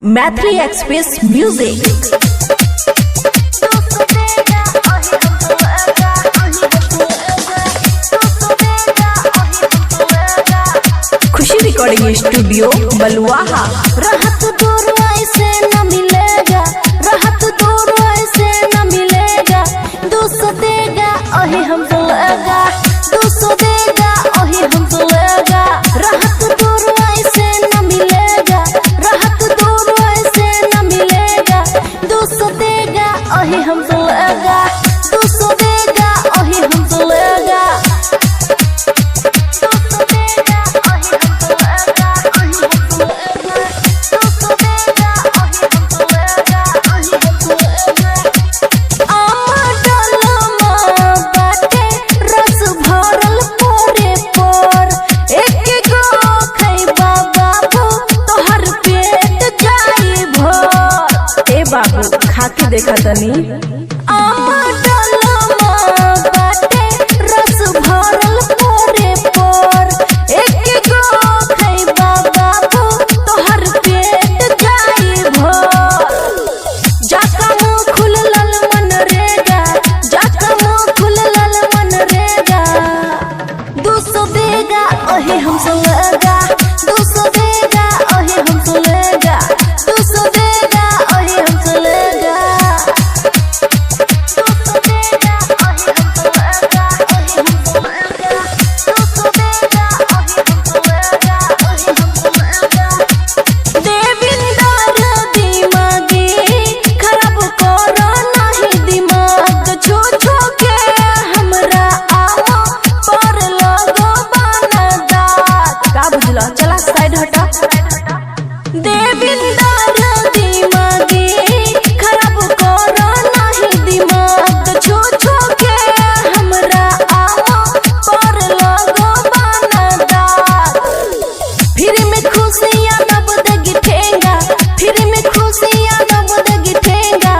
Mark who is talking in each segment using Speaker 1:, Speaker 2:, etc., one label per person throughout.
Speaker 1: Maithili express music. Khushi recording studio Baluaha.
Speaker 2: राहत दूर ऐसे न मिलेगा, राहत दूर ऐसे न मिलेगा। 200 देगा वही हमको लेगा, 200 देगा वही हमको लेगा। राहत दूर ऐसे न मिलेगा, राहत दूर ऐसे न मिलेगा। 200 देगा वही हमको लेगा, 200 देगा वही हमको लेगा।
Speaker 1: बाबू खा के देखा तनी।
Speaker 2: रस भरल पोरे पोर, एक गो खैबा बाबू तोहर पेट जाई भर। जाका मुँह खुलल मन रेगा, जाका मुँह खुलल मन रेगा। 200 देगा वही हमसे लेगा, 200 देगा वही हमसे लेगा, 200 देगा वही हमसे लेगा। 200 देगा वही हमसे लेगा, वही हमसे लेगा। 200 देगा वही हमसे लेगा, वही हमसे लेगा। देविंदर दिमागी खराब करो नहीं दिमाग। छो छो के हमरा आमो पर लगो बना दाग।
Speaker 1: का बुझला, चला साइड हटा।
Speaker 2: देविंदर दिमागी खराब करो नहीं दिमाग। छो छो के हमरा आमो पर लगो बना दाग। फिर में खुशियाँ दब देगी ठेंगा, फिर में खुशियाँ दब देगी ठेंगा।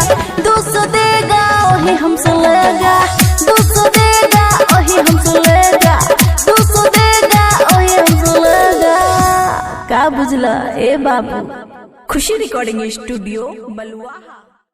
Speaker 2: 200 देगा वही हमसे लेगा, 200 देगा वही हमसे लेगा, 200 देगा वही हमसे लेगा।
Speaker 1: का बुझला ए बाबू। खुशी रिकॉर्डिंग स्टूडियो बलुआहा।